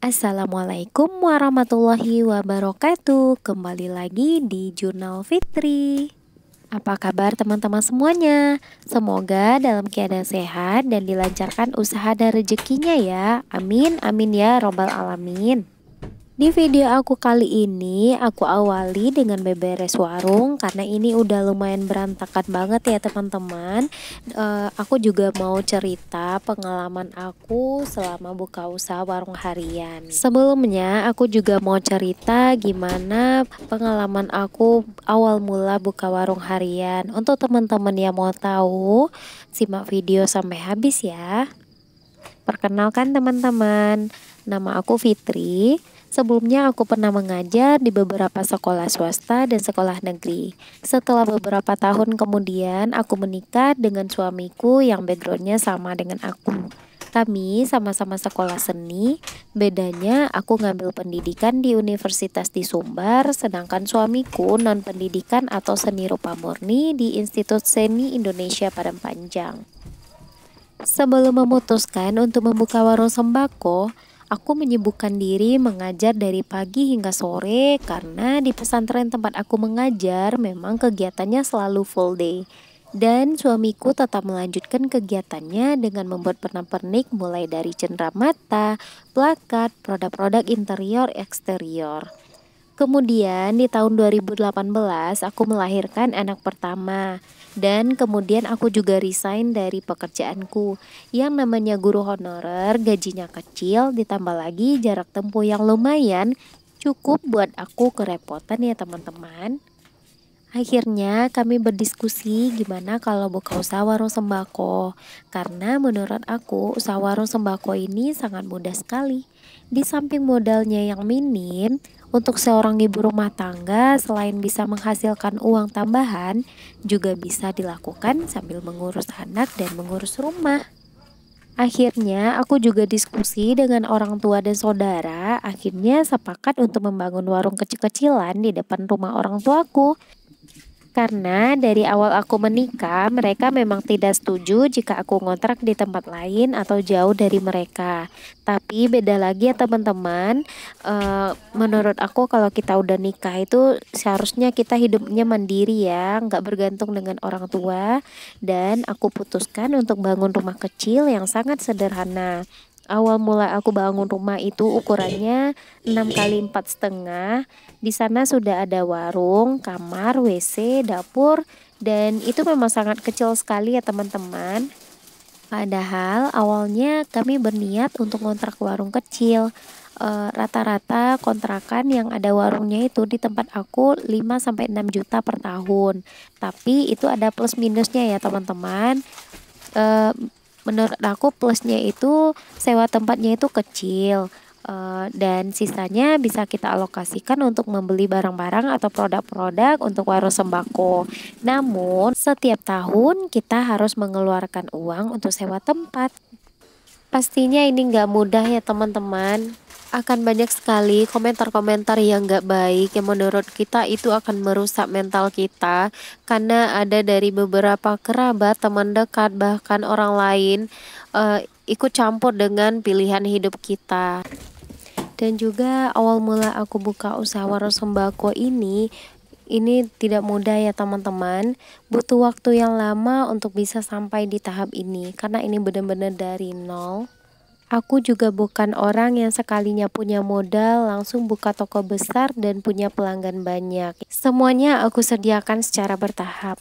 Assalamualaikum warahmatullahi wabarakatuh. Kembali lagi di Jurnal Fitri. Apa kabar teman-teman semuanya? Semoga dalam keadaan sehat dan dilancarkan usaha dan rezekinya ya. Amin, amin ya robbal alamin. Di video aku kali ini, aku awali dengan beberes warung karena ini udah lumayan berantakan banget ya teman-teman. Aku juga mau cerita pengalaman aku selama buka usaha warung harian. Sebelumnya, aku juga mau cerita gimana pengalaman aku awal mula buka warung harian. Untuk teman-teman yang mau tahu, simak video sampai habis ya. Perkenalkan teman-teman, nama aku Fitri. Sebelumnya aku pernah mengajar di beberapa sekolah swasta dan sekolah negeri. Setelah beberapa tahun kemudian, aku menikah dengan suamiku yang backgroundnya sama dengan aku. Kami sama-sama sekolah seni, bedanya aku ngambil pendidikan di Universitas di Sumbar, sedangkan suamiku non-pendidikan atau seni rupa murni di Institut Seni Indonesia Padang Panjang. Sebelum memutuskan untuk membuka warung sembako, aku menyibukkan diri mengajar dari pagi hingga sore karena di pesantren tempat aku mengajar memang kegiatannya selalu full day. Dan suamiku tetap melanjutkan kegiatannya dengan membuat pernak-pernik mulai dari cenderamata, plakat, produk-produk interior eksterior. Kemudian di tahun 2018 aku melahirkan anak pertama dan kemudian aku juga resign dari pekerjaanku yang namanya guru honorer, gajinya kecil ditambah lagi jarak tempuh yang lumayan cukup buat aku kerepotan ya teman-teman. Akhirnya kami berdiskusi gimana kalau buka usaha warung sembako. Karena menurut aku usaha warung sembako ini sangat mudah sekali. Di samping modalnya yang minim, untuk seorang ibu rumah tangga selain bisa menghasilkan uang tambahan, juga bisa dilakukan sambil mengurus anak dan mengurus rumah. Akhirnya aku juga diskusi dengan orang tua dan saudara, akhirnya sepakat untuk membangun warung kecil-kecilan di depan rumah orang tuaku. Karena dari awal aku menikah, mereka memang tidak setuju jika aku ngontrak di tempat lain atau jauh dari mereka. Tapi beda lagi ya teman-teman, menurut aku kalau kita udah nikah itu seharusnya kita hidupnya mandiri ya, nggak bergantung dengan orang tua. Dan aku putuskan untuk bangun rumah kecil yang sangat sederhana. Awal mula aku bangun rumah itu ukurannya 6 kali 4,5. Di sana sudah ada warung, kamar, WC, dapur, dan itu memang sangat kecil sekali ya teman-teman. Padahal awalnya kami berniat untuk ngontrak warung kecil. Rata-rata kontrakan yang ada warungnya itu di tempat aku 5 sampai 6 juta per tahun. Tapi itu ada plus minusnya ya teman-teman. Eh, Menurut aku plusnya itu sewa tempatnya itu kecil, dan sisanya bisa kita alokasikan untuk membeli barang-barang atau produk-produk untuk warung sembako. Namun setiap tahun kita harus mengeluarkan uang untuk sewa tempat. Pastinya ini nggak mudah ya teman-teman. Akan banyak sekali komentar-komentar yang nggak baik yang menurut kita itu akan merusak mental kita. Karena ada dari beberapa kerabat, teman dekat, bahkan orang lain ikut campur dengan pilihan hidup kita. Dan juga awal mula aku buka usaha warung sembako ini tidak mudah ya teman-teman. Butuh waktu yang lama untuk bisa sampai di tahap ini karena ini benar-benar dari nol. Aku juga bukan orang yang sekalinya punya modal langsung buka toko besar dan punya pelanggan banyak. Semuanya aku sediakan secara bertahap.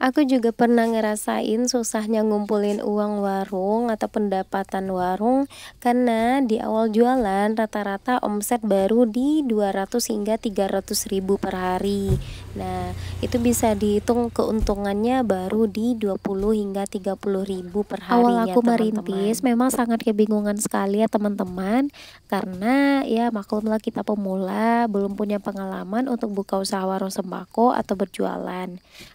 Aku juga pernah ngerasain susahnya ngumpulin uang warung atau pendapatan warung karena di awal jualan rata-rata omset baru di 200 hingga 300 ribu per hari. Nah, itu bisa dihitung keuntungannya baru di 20 hingga 30 ribu per harinya. Awal aku merintis memang sangat kebingungan sekali ya teman-teman, karena ya maklumlah kita pemula belum punya pengalaman untuk buka usaha warung sembako atau berjualan.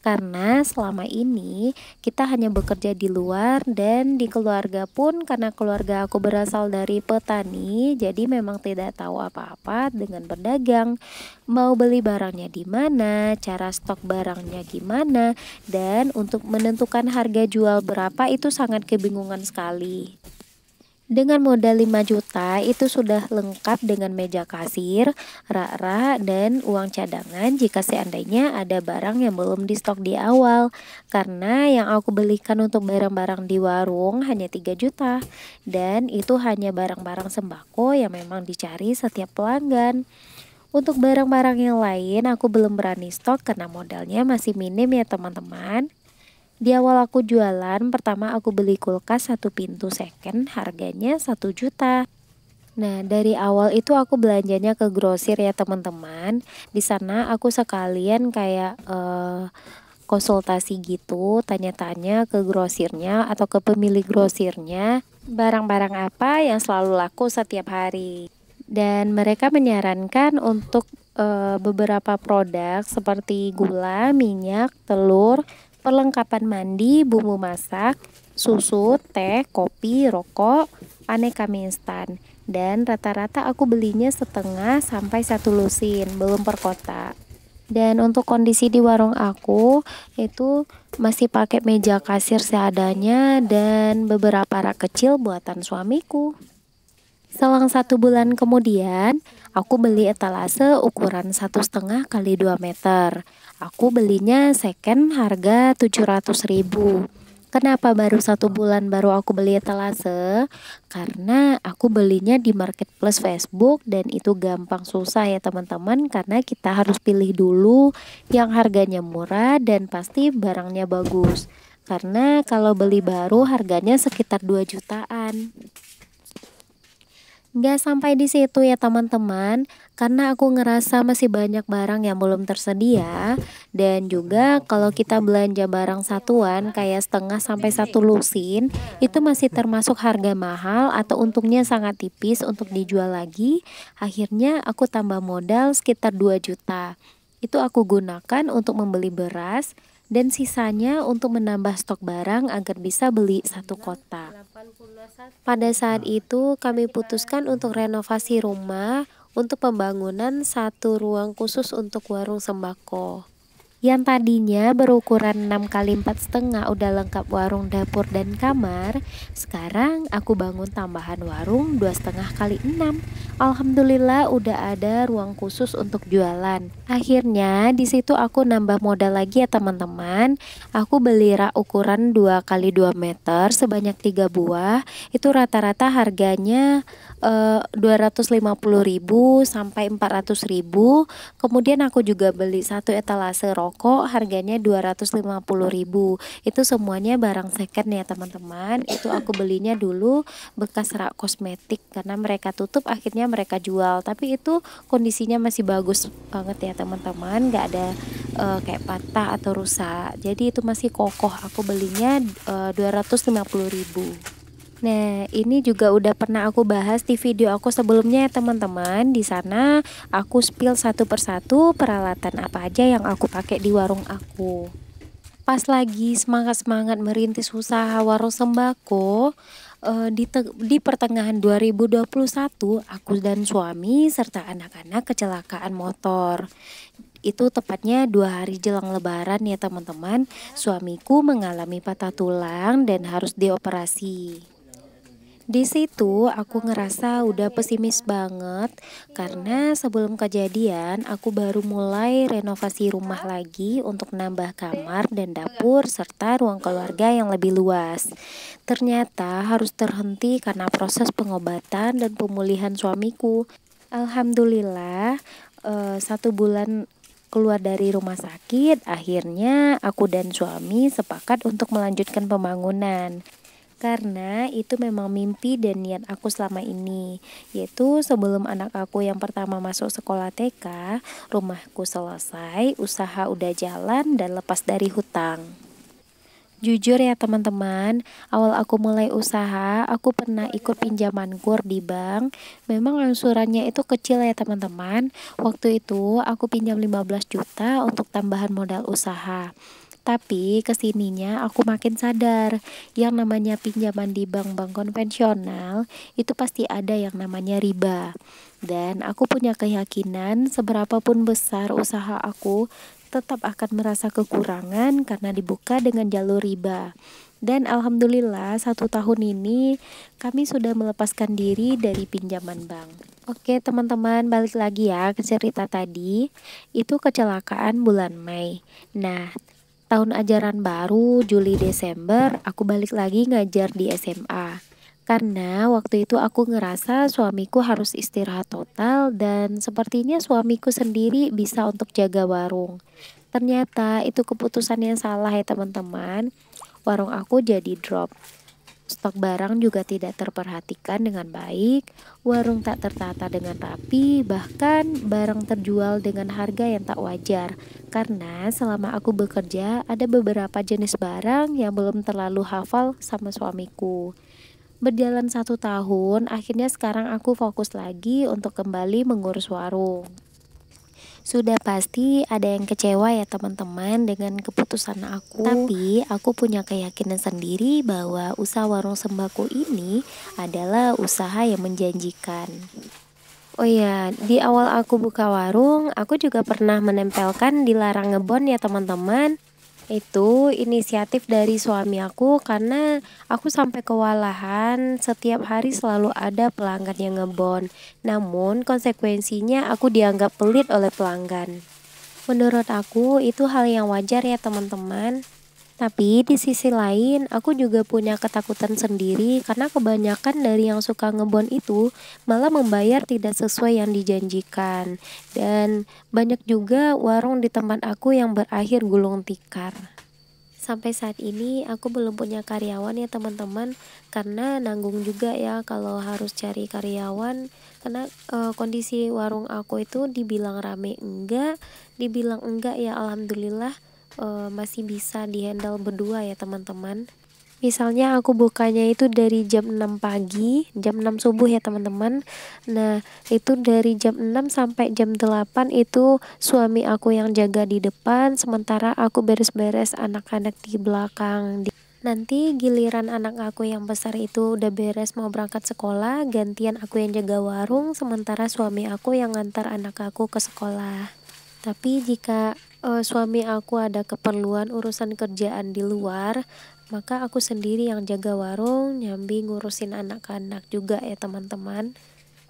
Karena selama ini kita hanya bekerja di luar dan di keluarga pun karena keluarga aku berasal dari petani, jadi memang tidak tahu apa-apa dengan berdagang. Mau beli barangnya di mana, cara stok barangnya gimana, dan untuk menentukan harga jual berapa itu sangat kebingungan sekali. Dengan modal 5 juta itu sudah lengkap dengan meja kasir, rak-rak, dan uang cadangan jika seandainya ada barang yang belum di stok di awal. Karena yang aku belikan untuk barang-barang di warung hanya 3 juta. Dan itu hanya barang-barang sembako yang memang dicari setiap pelanggan. Untuk barang-barang yang lain aku belum berani stok karena modalnya masih minim ya teman-teman. Di awal aku jualan, pertama aku beli kulkas 1 pintu second, harganya 1 juta. Nah, dari awal itu aku belanjanya ke grosir ya teman-teman. Di sana aku sekalian kayak konsultasi gitu, tanya-tanya ke grosirnya atau ke pemilik grosirnya, barang-barang apa yang selalu laku setiap hari. Dan mereka menyarankan untuk beberapa produk seperti gula, minyak, telur, perlengkapan mandi, bumbu masak, susu, teh, kopi, rokok, aneka mie instan. Dan rata-rata aku belinya setengah sampai 1 lusin, belum per kotak. Dan untuk kondisi di warung aku itu masih pakai meja kasir seadanya dan beberapa rak kecil buatan suamiku. Selang 1 bulan kemudian, aku beli etalase ukuran 1,5 kali 2 meter. Aku belinya second harga 700.000. Kenapa baru 1 bulan baru aku beli etalase? Karena aku belinya di marketplace Facebook dan itu gampang susah ya teman-teman, karena kita harus pilih dulu yang harganya murah dan pasti barangnya bagus. Karena kalau beli baru harganya sekitar 2 jutaan. Nggak sampai di situ ya teman-teman, karena aku ngerasa masih banyak barang yang belum tersedia. Dan juga kalau kita belanja barang satuan kayak setengah sampai 1 lusin, itu masih termasuk harga mahal atau untungnya sangat tipis untuk dijual lagi. Akhirnya aku tambah modal sekitar 2 juta. Itu aku gunakan untuk membeli beras dan sisanya untuk menambah stok barang agar bisa beli 1 kotak. Pada saat itu kami putuskan untuk renovasi rumah untuk pembangunan 1 ruang khusus untuk warung sembako. Yang tadinya berukuran 6 kali 4,5 udah lengkap warung, dapur, dan kamar. Sekarang aku bangun tambahan warung 2,5 kali 6. Alhamdulillah udah ada ruang khusus untuk jualan. Akhirnya di situ aku nambah modal lagi ya teman-teman. Aku beli rak ukuran 2 kali 2 meter sebanyak 3 buah. Itu rata-rata harganya 250.000 sampai 400.000. Kemudian aku juga beli 1 etalase rokok harganya 250.000. Itu semuanya barang second ya teman-teman. Itu aku belinya dulu bekas rak kosmetik karena mereka tutup, akhirnya mereka jual. Tapi itu kondisinya masih bagus banget ya teman-teman, nggak ada kayak patah atau rusak. Jadi itu masih kokoh. Aku belinya 250.000. Nah, ini juga udah pernah aku bahas di video aku sebelumnya ya teman-teman. Di sana aku spill satu persatu peralatan apa aja yang aku pakai di warung aku. Pas lagi semangat-semangat merintis usaha warung sembako, di pertengahan 2021, aku dan suami serta anak-anak kecelakaan motor. Itu tepatnya 2 hari jelang lebaran ya teman-teman. Suamiku mengalami patah tulang dan harus dioperasi. Di situ aku ngerasa udah pesimis banget karena sebelum kejadian aku baru mulai renovasi rumah lagi untuk nambah kamar dan dapur serta ruang keluarga yang lebih luas. Ternyata harus terhenti karena proses pengobatan dan pemulihan suamiku. Alhamdulillah 1 bulan keluar dari rumah sakit, akhirnya aku dan suami sepakat untuk melanjutkan pembangunan. Karena itu memang mimpi dan niat aku selama ini, yaitu sebelum anak aku yang pertama masuk sekolah TK, rumahku selesai, usaha udah jalan dan lepas dari hutang. Jujur ya teman-teman, awal aku mulai usaha, aku pernah ikut pinjaman kur di bank. Memang angsurannya itu kecil ya teman-teman. Waktu itu aku pinjam 15 juta untuk tambahan modal usaha. Tapi kesininya aku makin sadar, yang namanya pinjaman di bank-bank konvensional itu pasti ada yang namanya riba. Dan aku punya keyakinan seberapapun besar usaha aku tetap akan merasa kekurangan karena dibuka dengan jalur riba. Dan alhamdulillah 1 tahun ini kami sudah melepaskan diri dari pinjaman bank. Oke teman-teman, balik lagi ya ke cerita tadi. Itu kecelakaan bulan Mei. Nah, tahun ajaran baru Juli Desember aku balik lagi ngajar di SMA. Karena waktu itu aku ngerasa suamiku harus istirahat total dan sepertinya suamiku sendiri bisa untuk jaga warung. Ternyata itu keputusan yang salah ya teman-teman. Warung aku jadi drop. Stok barang juga tidak terperhatikan dengan baik, warung tak tertata dengan rapi, bahkan barang terjual dengan harga yang tak wajar. Karena selama aku bekerja, ada beberapa jenis barang yang belum terlalu hafal sama suamiku. Berjalan 1 tahun, akhirnya sekarang aku fokus lagi untuk kembali mengurus warung. Sudah pasti ada yang kecewa ya teman-teman dengan keputusan aku. Tapi aku punya keyakinan sendiri bahwa usaha warung sembako ini adalah usaha yang menjanjikan. Oh ya, di awal aku buka warung, aku juga pernah menempelkan dilarang ngebon ya teman-teman. Itu inisiatif dari suami aku karena aku sampai kewalahan setiap hari selalu ada pelanggan yang ngebon. Namun konsekuensinya aku dianggap pelit oleh pelanggan. Menurut aku itu hal yang wajar ya teman-teman. Tapi di sisi lain aku juga punya ketakutan sendiri karena kebanyakan dari yang suka ngebon itu malah membayar tidak sesuai yang dijanjikan. Dan banyak juga warung di tempat aku yang berakhir gulung tikar. Sampai saat ini aku belum punya karyawan ya teman-teman, karena nanggung juga ya kalau harus cari karyawan karena kondisi warung aku itu dibilang rame enggak, dibilang enggak ya alhamdulillah masih bisa dihandle berdua ya teman-teman. Misalnya aku bukanya itu dari jam 6 pagi, jam 6 subuh ya teman-teman. Nah, itu dari jam 6 sampai jam 8 itu suami aku yang jaga di depan, sementara aku beres-beres anak-anak di belakang. Nanti giliran anak aku yang besar itu udah beres mau berangkat sekolah, gantian aku yang jaga warung, sementara suami aku yang ngantar anak aku ke sekolah. Tapi jika suami aku ada keperluan urusan kerjaan di luar, maka aku sendiri yang jaga warung, nyambi ngurusin anak-anak juga ya teman-teman.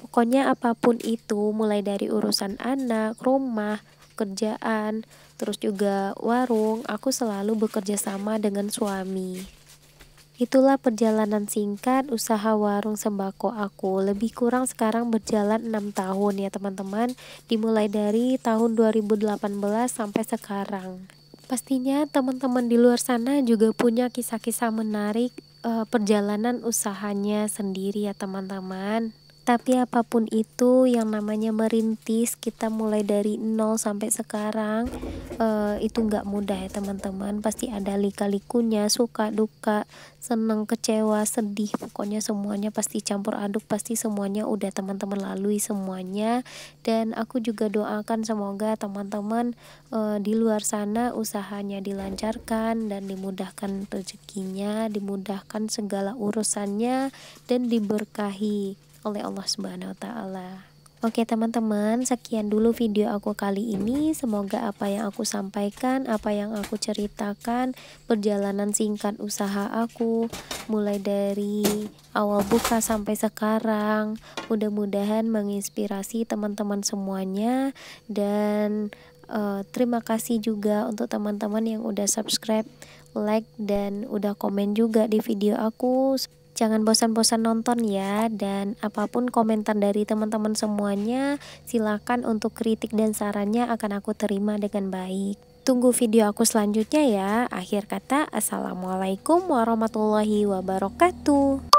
Pokoknya apapun itu, mulai dari urusan anak, rumah, kerjaan, terus juga warung, aku selalu bekerja sama dengan suami. Itulah perjalanan singkat usaha warung sembako aku. Lebih kurang sekarang berjalan 6 tahun ya teman-teman. Dimulai dari tahun 2018 sampai sekarang. Pastinya teman-teman di luar sana juga punya kisah-kisah menarik perjalanan usahanya sendiri ya teman-teman. Tapi apapun itu yang namanya merintis, kita mulai dari nol sampai sekarang itu nggak mudah ya teman-teman. Pasti ada lika-likunya, suka duka, seneng, kecewa, sedih, pokoknya semuanya pasti campur aduk, pasti semuanya udah teman-teman lalui semuanya. Dan aku juga doakan semoga teman-teman di luar sana usahanya dilancarkan dan dimudahkan rezekinya, dimudahkan segala urusannya dan diberkahi oleh Allah Subhanahu wa taala. Oke teman-teman, sekian dulu video aku kali ini. Semoga apa yang aku sampaikan, apa yang aku ceritakan, perjalanan singkat usaha aku mulai dari awal buka sampai sekarang, mudah-mudahan menginspirasi teman-teman semuanya. Dan terima kasih juga untuk teman-teman yang udah subscribe, like, dan udah komen juga di video aku. Jangan bosan-bosan nonton ya, dan apapun komentar dari teman-teman semuanya, silakan untuk kritik dan sarannya akan aku terima dengan baik. Tunggu video aku selanjutnya ya. Akhir kata, assalamualaikum warahmatullahi wabarakatuh.